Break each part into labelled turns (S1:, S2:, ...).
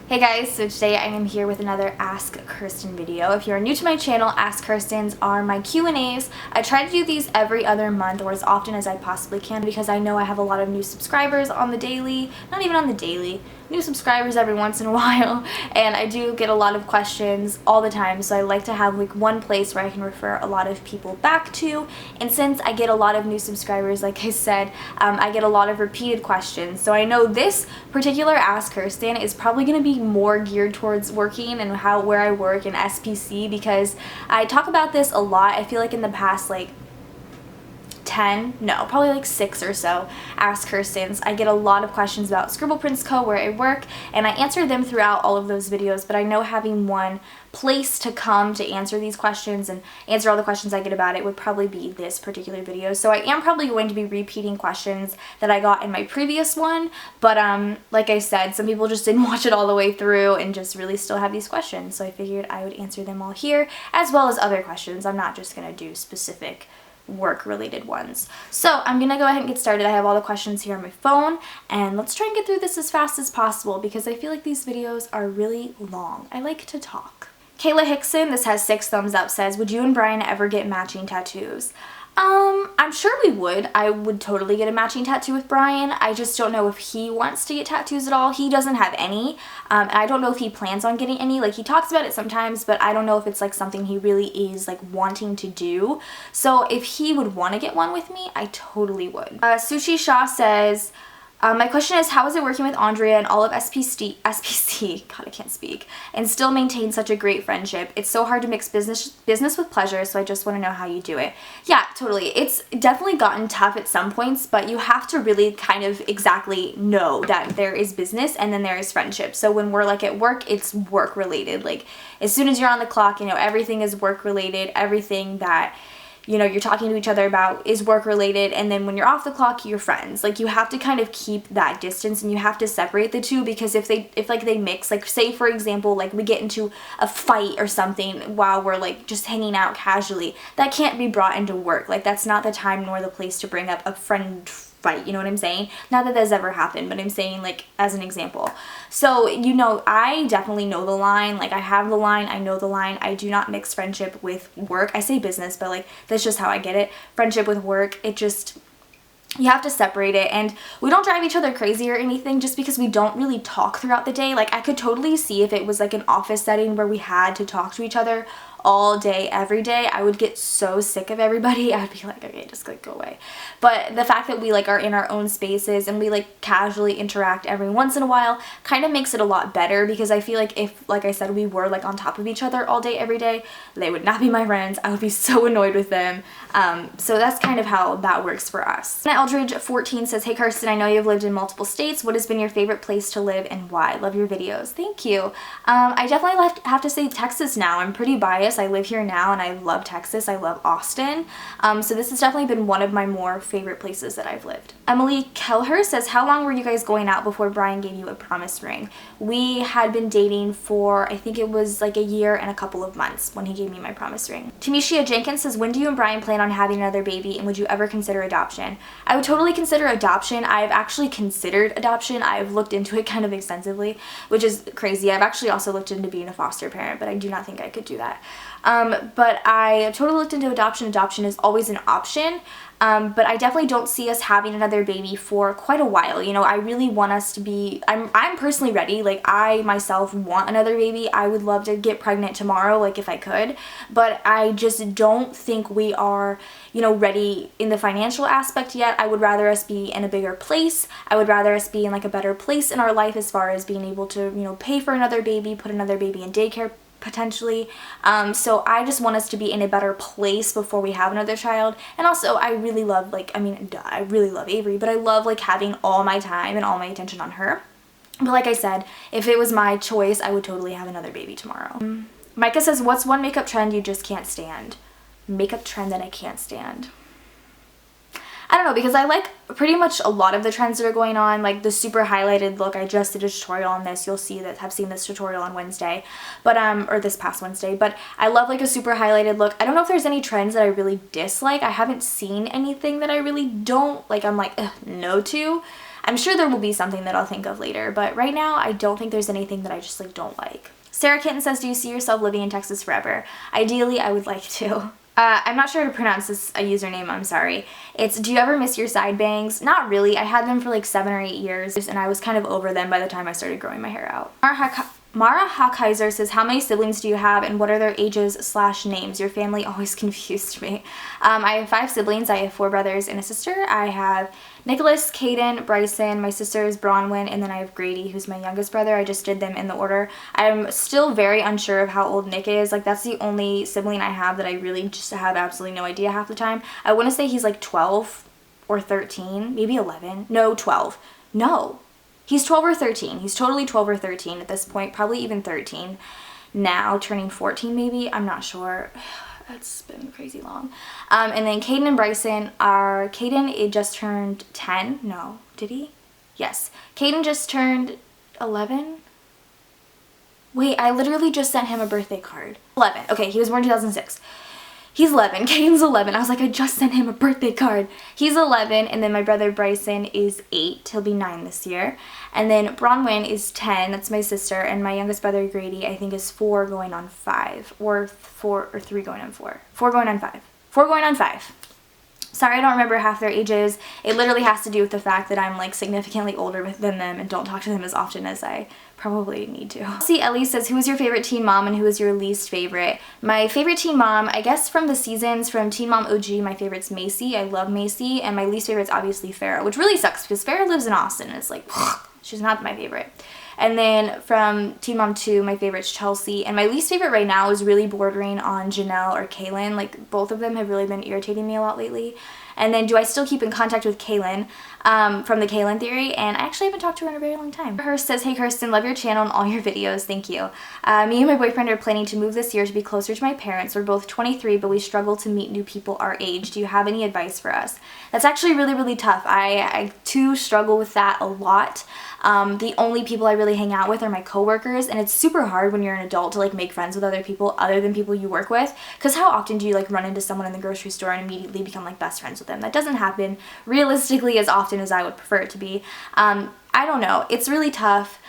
S1: Hey guys, so today I am here with another Ask Kirsten video. If you're new to my channel, Ask Kirstens are my Q&As. I try to do these every other month or as often as I possibly can because I know I have a lot of new subscribers on the daily, not even on the daily, new subscribers every once in a while, and I do get a lot of questions all the time, so I like to have like one place where I can refer a lot of people back to. And since I get a lot of new subscribers, like I said, I get a lot of repeated questions, so I know this particular Ask Kirsten is probably going to be more geared towards working and where I work in SPC, because I talk about this a lot. I feel like in the past like 10, no, probably like 6 or so Ask Kirstens, I get a lot of questions about Scribble Prints Co. where I work, and I answer them throughout all of those videos, but I know having one place to come to answer these questions and answer all the questions I get about it would probably be this particular video. So I am probably going to be repeating questions that I got in my previous one, but like I said, some people just didn't watch it all the way through and just really still have these questions, so I figured I would answer them all here, as well as other questions. I'm not just going to do specific work related ones. So I'm gonna go ahead and get started. I have all the questions here on my phone, and let's try and get through this as fast as possible because I feel like these videos are really long. I like to talk. Kayla Hickson, this has 6 thumbs up, says, would you and Bryan ever get matching tattoos? I'm sure we would. I would totally get a matching tattoo with Bryan. I just don't know if he wants to get tattoos at all. He doesn't have any. And I don't know if he plans on getting any. Like, he talks about it sometimes, but I don't know if it's like something he really is like wanting to do. So if he would want to get one with me, I totally would. Sushi Shaw says, my question is, how is it working with Andrea and all of SPC, God, I can't speak, and still maintain such a great friendship? It's so hard to mix business with pleasure, so I just want to know how you do it. Yeah, totally. It's definitely gotten tough at some points, but you have to really kind of exactly know that there is business and then there is friendship. So when we're like at work, it's work related. Like, as soon as you're on the clock, you know, everything is work related. Everything that you know you're talking to each other about is work related, and then when you're off the clock, you're friends. Like, you have to kind of keep that distance and you have to separate the two, because if they mix, like say for example, like we get into a fight or something while we're like just hanging out casually, that can't be brought into work. Like, that's not the time nor the place to bring up a friend fight, you know what I'm saying? Not that that's ever happened, but I'm saying like as an example. So, you know, I definitely know the line. Like, I have the line, I know the line. I do not mix friendship with work. I say business, but like that's just how I get it. Friendship with work, it just, you have to separate it. And we don't drive each other crazy or anything just because we don't really talk throughout the day. Like, I could totally see if it was like an office setting where we had to talk to each other all day, every day, I would get so sick of everybody. I'd be like, okay, just like go away. But the fact that we like are in our own spaces and we like casually interact every once in a while kind of makes it a lot better, because I feel like if, like I said, we were like on top of each other all day, every day, they would not be my friends. I would be so annoyed with them. So that's kind of how that works for us. Eldridge 14 says, hey Kirsten, I know you've lived in multiple states. What has been your favorite place to live and why? Love your videos. Thank you. I definitely have to say Texas now. I'm pretty biased. I live here now and I love Texas. I love Austin. So this has definitely been one of my more favorite places that I've lived. Emily Kelher says, how long were you guys going out before Bryan gave you a promise ring? We had been dating for, I think it was like a year and a couple of months when he gave me my promise ring. Tamisha Jenkins says, when do you and Bryan plan on having another baby, and would you ever consider adoption? I would totally consider adoption. I've actually considered adoption. I've looked into it kind of extensively, which is crazy. I've actually also looked into being a foster parent, but I do not think I could do that. But I totally looked into adoption. Adoption is always an option. But I definitely don't see us having another baby for quite a while. You know, I really want us to be, I'm personally ready. Like, I myself want another baby. I would love to get pregnant tomorrow, like if I could, but I just don't think we are, you know, ready in the financial aspect yet. I would rather us be in a bigger place. I would rather us be in like a better place in our life as far as being able to, you know, pay for another baby, put another baby in daycare potentially. So I just want us to be in a better place before we have another child. And also, I really love, like, I mean, I really love Avery, but I love like having all my time and all my attention on her. But like I said, if it was my choice, I would totally have another baby tomorrow. Micah says, what's one makeup trend you just can't stand? Makeup trend that I can't stand. I don't know, because I like pretty much a lot of the trends that are going on, like the super highlighted look. I just did a tutorial on this. You'll see that, have seen this tutorial on Wednesday, but or this past Wednesday, but I love like a super highlighted look. I don't know if there's any trends that I really dislike. I haven't seen anything that I really don't like. I'm like, no to. I'm sure there will be something that I'll think of later, but right now I don't think there's anything that I just like don't like. Sarah Kitten says, do you see yourself living in Texas forever? Ideally, I would like to. I'm not sure how to pronounce this username, I'm sorry. It's, do you ever miss your side bangs? Not really. I had them for like 7 or 8 years and I was kind of over them by the time I started growing my hair out. Mara Hawkeiser says, how many siblings do you have and what are their ages/names? Your family always confused me. I have 5 siblings. I have 4 brothers and a sister. I have Nicholas, Caden, Bryson, my sister is Bronwyn, and then I have Grady, who's my youngest brother. I just did them in the order. I'm still very unsure of how old Nick is. Like, that's the only sibling I have that I really just have absolutely no idea half the time. I want to say he's like 12 or 13, maybe 11. No, 12. No. He's 12 or 13. He's totally 12 or 13 at this point, probably even 13 now, turning 14 maybe. I'm not sure. It's been crazy long. And then Caden and Bryson are, Caden, it just turned 10. No, did he? Yes. Caden just turned 11. Wait, I literally just sent him a birthday card. 11. Okay, he was born in 2006. He's 11. Caden's 11. I was like, I just sent him a birthday card. He's 11, and then my brother Bryson is 8. He'll be 9 this year. And then Bronwyn is 10. That's my sister. And my youngest brother Grady, I think, is 4 going on 5. Or 3 going on 4. 4 going on 5. 4 going on 5. Sorry, I don't remember half their ages. It literally has to do with the fact that I'm like significantly older than them and don't talk to them as often as I probably need to. See, Ellie says, who is your favorite teen mom and who is your least favorite? My favorite teen mom, I guess from the seasons, from Teen Mom OG, my favorite's Macy. I love Macy. And my least favorite's obviously Farrah, which really sucks because Farrah lives in Austin and it's like, she's not my favorite. And then from Teen Mom 2, my favorite's Chelsea. And my least favorite right now is really bordering on Janelle or Kaylin. Like, both of them have really been irritating me a lot lately. And then do I still keep in contact with Kaylin from the Kaylin theory? And I actually haven't talked to her in a very long time. Her says, hey Kirsten, love your channel and all your videos. Thank you. Me and my boyfriend are planning to move this year to be closer to my parents. We're both 23, but we struggle to meet new people our age. Do you have any advice for us? That's actually really, really tough. I too struggle with that a lot. The only people I really hang out with are my coworkers, and it's super hard when you're an adult to like make friends with other people other than people you work with, because how often do you like run into someone in the grocery store and immediately become like best friends with them? That doesn't happen realistically as often as I would prefer it to be. I don't know, it's really tough.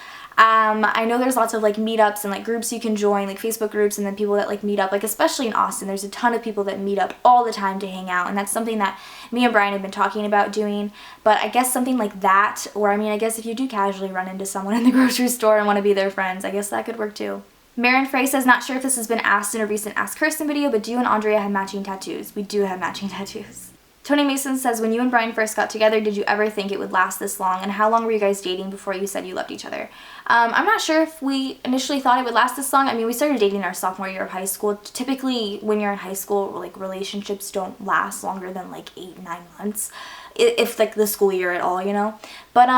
S1: I know there's lots of like meetups and like groups you can join, like Facebook groups, and then people that like meet up, like especially in Austin, there's a ton of people that meet up all the time to hang out, and that's something that me and Bryan have been talking about doing. But I guess something like that, or I mean, I guess if you do casually run into someone in the grocery store and want to be their friends, I guess that could work too. Marin Frey says, not sure if this has been asked in a recent Ask Kirsten video, but do you and Andrea have matching tattoos? We do have matching tattoos. Tony Mason says, when you and Bryan first got together, did you ever think it would last this long? And how long were you guys dating before you said you loved each other? I'm not sure if we initially thought it would last this long. I mean, we started dating our sophomore year of high school. Typically, when you're in high school, like relationships don't last longer than like 8-9 months. If like the school year at all, you know? But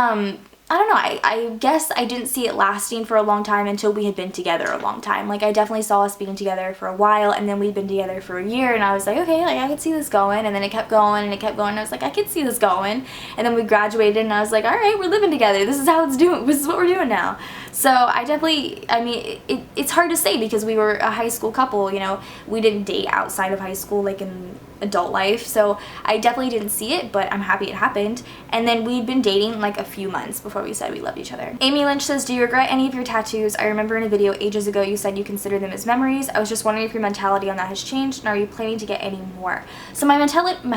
S1: I don't know, I guess I didn't see it lasting for a long time until we had been together a long time. Like, I definitely saw us being together for a while, and then we'd been together for a year, and I was like, okay, like, I could see this going, and then it kept going, and it kept going, and I was like, I could see this going, and then we graduated, and I was like, alright, we're living together, this is how it's doing, this is what we're doing now. So, I definitely, I mean, it's hard to say because we were a high school couple, you know, we didn't date outside of high school, like, in adult life, so I definitely didn't see it, but I'm happy it happened. And then we'd been dating like a few months before we said we loved each other. Amy Lynch says, do you regret any of your tattoos? I remember in a video ages ago you said you consider them as memories. I was just wondering if your mentality on that has changed, and are you planning to get any more? So my mentality on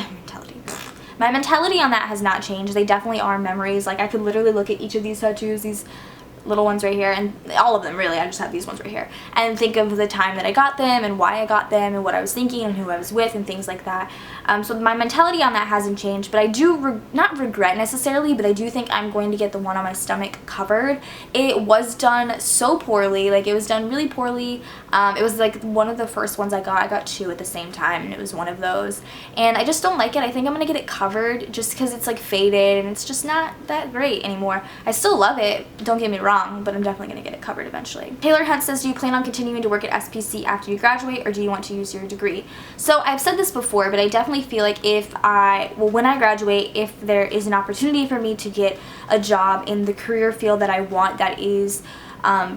S1: that has not changed. They definitely are memories. Like, I could literally look at each of these tattoos, these little ones right here, and all of them really, I just have these ones right here, and think of the time that I got them and why I got them and what I was thinking and who I was with and things like that. So my mentality on that hasn't changed, but I do not regret necessarily, but I do think I'm going to get the one on my stomach covered. It was done so poorly, like it was done really poorly. It was like one of the first ones I got 2 at the same time, and it was one of those, and I just don't like it. I think I'm gonna get it covered just because it's like faded and it's just not that great anymore. I still love it, don't get me wrong, but I'm definitely gonna get it covered eventually. Taylor Hunt says, do you plan on continuing to work at SPC after you graduate, or do you want to use your degree? So I've said this before, but I definitely feel like when I graduate, if there is an opportunity for me to get a job in the career field that I want, that is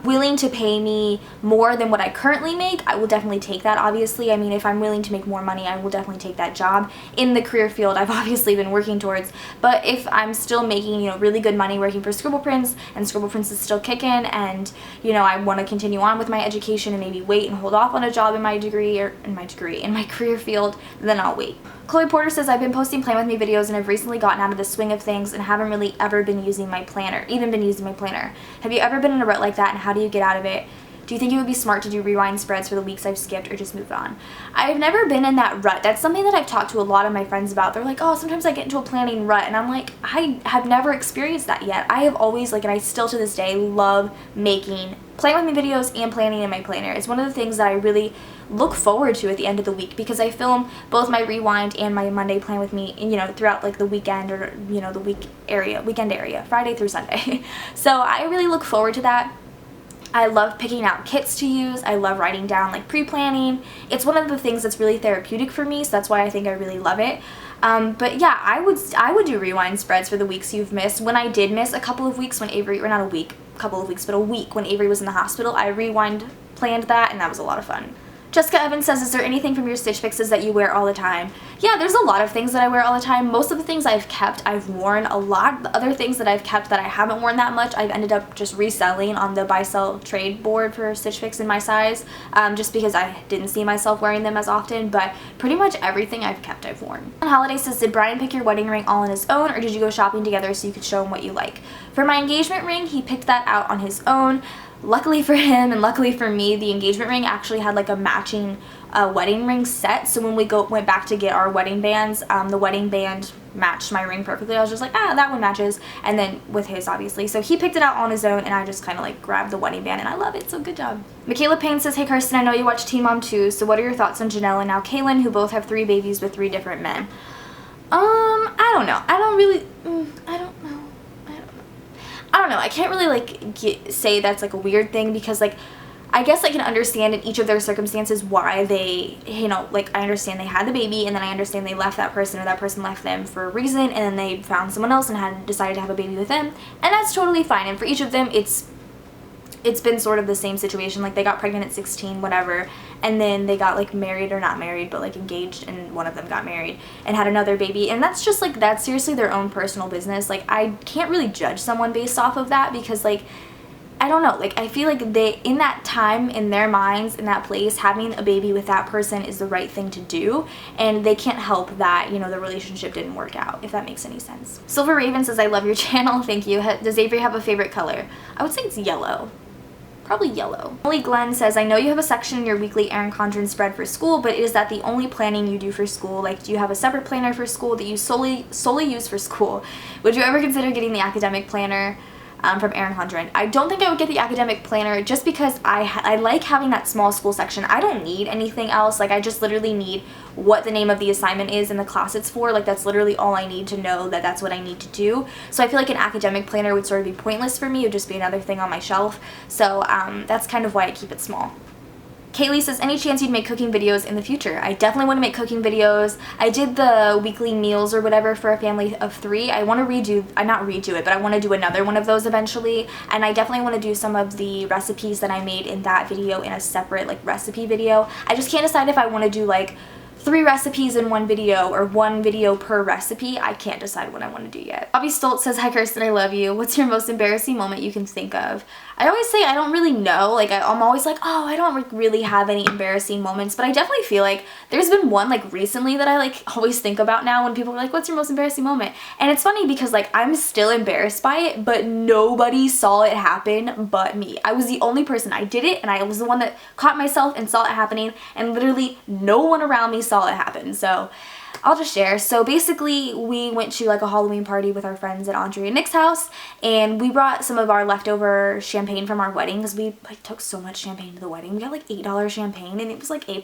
S1: willing to pay me more than what I currently make, I will definitely take that, obviously. I mean, if I'm willing to make more money, I will definitely take that job in the career field I've obviously been working towards. But if I'm still making, you know, really good money working for Scribble Prints, and Scribble Prints is still kicking, and, you know, I want to continue on with my education and maybe wait and hold off on a job in my degree, or in my career field, then I'll wait. Chloe Porter says, I've been posting Plan With Me videos and I've recently gotten out of the swing of things and haven't really ever been using my planner, Have you ever been in a rut like that, and how do you get out of it? Do you think it would be smart to do rewind spreads for the weeks I've skipped, or just move on? I've never been in that rut. That's something that I've talked to a lot of my friends about. They're like, oh, sometimes I get into a planning rut, and I'm like, I have never experienced that yet. I have always, like, and I still to this day love making Plan With Me videos and planning in my planner. It's one of the things that I really look forward to at the end of the week, because I film both my rewind and my Monday Plan With Me, you know, throughout like the weekend, or, you know, the weekend area, Friday through Sunday. So I really look forward to that. I love picking out kits to use. I love writing down like pre-planning. It's one of the things that's really therapeutic for me, so that's why I think I really love it. But yeah, I would do rewind spreads for the weeks you've missed. When I did miss a couple of weeks when Avery, or not a week, couple of weeks, but a week when Avery was in the hospital, I planned that, and that was a lot of fun. Jessica Evans says, is there anything from your Stitch Fixes that you wear all the time? Yeah, there's a lot of things that I wear all the time. Most of the things I've kept, I've worn a lot. The other things that I've kept that I haven't worn that much, I've ended up just reselling on the buy-sell trade board for Stitch Fix in my size, just because I didn't see myself wearing them as often. But pretty much everything I've kept, I've worn. And Holiday says, did Bryan pick your wedding ring all on his own, or did you go shopping together so you could show him what you like? For my engagement ring, he picked that out on his own. Luckily for him and luckily for me, the engagement ring actually had like a matching wedding ring set. So when we went back to get our wedding bands, the wedding band matched my ring perfectly. I was just like, ah, that one matches. And then with his, obviously. So he picked it out on his own, and I just kind of like grabbed the wedding band, and I love it. So good job. Michaela Payne says, hey Kirsten, I know you watch Teen Mom too. So what are your thoughts on Janelle and now Kaylin, who both have 3 babies with 3 different men? I don't know. I don't know. I can't really like say that's like a weird thing, because like I guess I can understand in each of their circumstances why they, you know, like I understand they had the baby, and then I understand they left that person, or that person left them for a reason, and then they found someone else and had decided to have a baby with them, and that's totally fine. And for each of them, it's been sort of the same situation. Like they got pregnant at 16, whatever, and then they got like married, or not married, but like engaged, and one of them got married and had another baby, and that's just like, that's seriously their own personal business. Like I can't really judge someone based off of that, because like I don't know, like I feel like they, in that time, in their minds, in that place, having a baby with that person is the right thing to do, and they can't help that, you know, the relationship didn't work out, if that makes any sense. Silver Raven says, I love your channel, thank you. Does Avery have a favorite color? I would say it's yellow. Probably yellow. Molly Glenn says, I know you have a section in your weekly Erin Condren spread for school, but is that the only planning you do for school? Like, do you have a separate planner for school that you solely use for school? Would you ever consider getting the academic planner from Erin Condren? I don't think I would get the academic planner, just because I like having that small school section. I don't need anything else. Like I just literally need what the name of the assignment is and the class it's for. Like that's literally all I need to know that that's what I need to do. So I feel like an academic planner would sort of be pointless for me. It would just be another thing on my shelf. So that's kind of why I keep it small. Kaylee says, any chance you'd make cooking videos in the future? I definitely want to make cooking videos. I did the weekly meals or whatever for a family of 3. I want to not redo it, but I want to do another one of those eventually. And I definitely want to do some of the recipes that I made in that video in a separate like recipe video. I just can't decide if I want to do like 3 recipes in one video, or 1 video per recipe. I can't decide what I want to do yet. Bobby Stoltz says, hi Kirsten, I love you. What's your most embarrassing moment you can think of? I always say I don't really know. Like I'm always like, oh, I don't really have any embarrassing moments, but I definitely feel like there's been one like recently that I like always think about now when people are like, what's your most embarrassing moment? And it's funny because like I'm still embarrassed by it, but nobody saw it happen but me. I was the only person. I did it, and I was the one that caught myself and saw it happening, and literally no one around me saw it happen. So I'll just share. So basically we went to like a Halloween party with our friends at Andre and Nick's house, and we brought some of our leftover champagne from our wedding, because we like took so much champagne to the wedding. We got like $8 champagne, and it was like A+.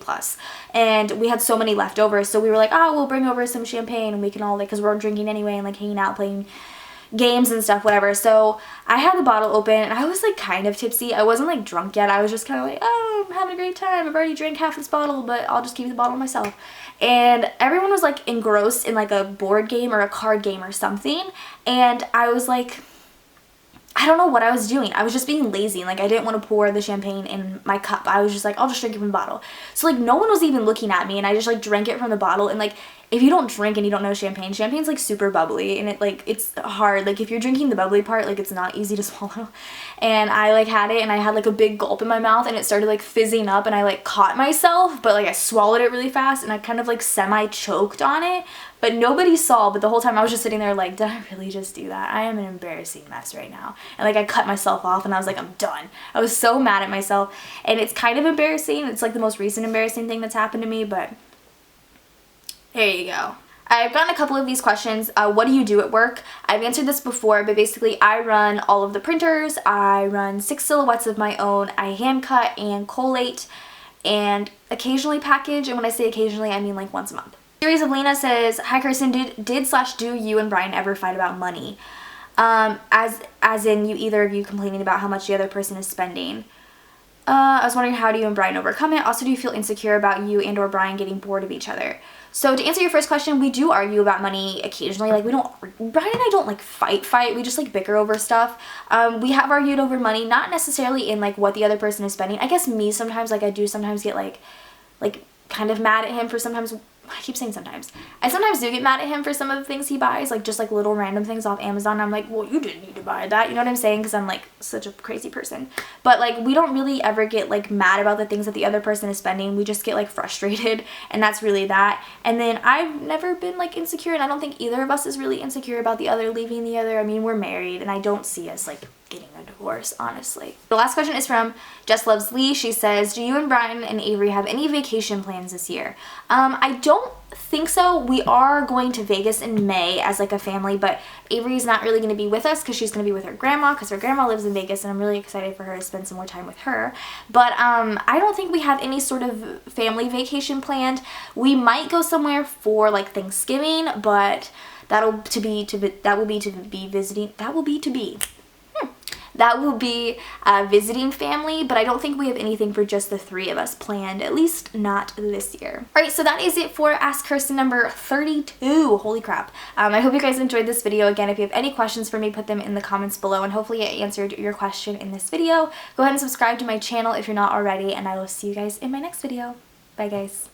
S1: And we had so many leftovers, so we were like, oh, we'll bring over some champagne and we can all like, because we're drinking anyway and like hanging out playing games and stuff, whatever. So I had the bottle open, and I was like kind of tipsy. I wasn't like drunk yet. I was just kind of like, oh, I'm having a great time. I've already drank half this bottle, but I'll just keep the bottle myself. And everyone was like engrossed in like a board game or a card game or something, and I was like, I don't know what I was doing. I was just being lazy, and like I didn't want to pour the champagne in my cup. I was just like, I'll just drink it from the bottle. So like no one was even looking at me, and I just like drank it from the bottle. And like if you don't drink and you don't know champagne's like super bubbly, and it's hard. Like if you're drinking the bubbly part, like it's not easy to swallow. And I like had it, and I had like a big gulp in my mouth, and it started like fizzing up, and I like caught myself, but like I swallowed it really fast, and I kind of like semi-choked on it. But nobody saw, but the whole time I was just sitting there like, did I really just do that? I am an embarrassing mess right now. And like I cut myself off, and I was like, I'm done. I was so mad at myself, and it's kind of embarrassing. It's like the most recent embarrassing thing that's happened to me, but there you go. I've gotten a couple of these questions. What do you do at work? I've answered this before, but basically I run all of the printers. I run 6 silhouettes of my own. I hand cut and collate and occasionally package. And when I say occasionally, I mean like once a month. Series of Lena says, hi Kirsten, did/do you and Bryan ever fight about money? As in you either of you complaining about how much the other person is spending. I was wondering, how do you and Bryan overcome it? Also, do you feel insecure about you and or Bryan getting bored of each other? So to answer your first question, we do argue about money occasionally. Like Bryan and I don't like fight. We just like bicker over stuff. We have argued over money, not necessarily in like what the other person is spending. I guess me sometimes, like I do sometimes get like kind of mad at him for sometimes. I keep saying sometimes. I sometimes do get mad at him for some of the things he buys, like just like little random things off Amazon. I'm like, well, you didn't need to buy that. You know what I'm saying? Because I'm like such a crazy person. But like we don't really ever get like mad about the things that the other person is spending. We just get like frustrated, and that's really that. And then I've never been like insecure, and I don't think either of us is really insecure about the other leaving the other. I mean, we're married, and I don't see us like getting a divorce, honestly. The last question is from Jess Loves Lee. She says, do you and Bryan and Avery have any vacation plans this year? I don't think so. We are going to Vegas in May as like a family, but Avery's not really going to be with us because she's going to be with her grandma, because her grandma lives in Vegas, and I'm really excited for her to spend some more time with her. But I don't think we have any sort of family vacation planned. We might go somewhere for like Thanksgiving, but that will be visiting family, but I don't think we have anything for just the 3 of us planned, at least not this year. Alright, so that is it for Ask Kirsten number 32. Holy crap. I hope you guys enjoyed this video. Again, if you have any questions for me, put them in the comments below, and hopefully I answered your question in this video. Go ahead and subscribe to my channel if you're not already, and I will see you guys in my next video. Bye guys.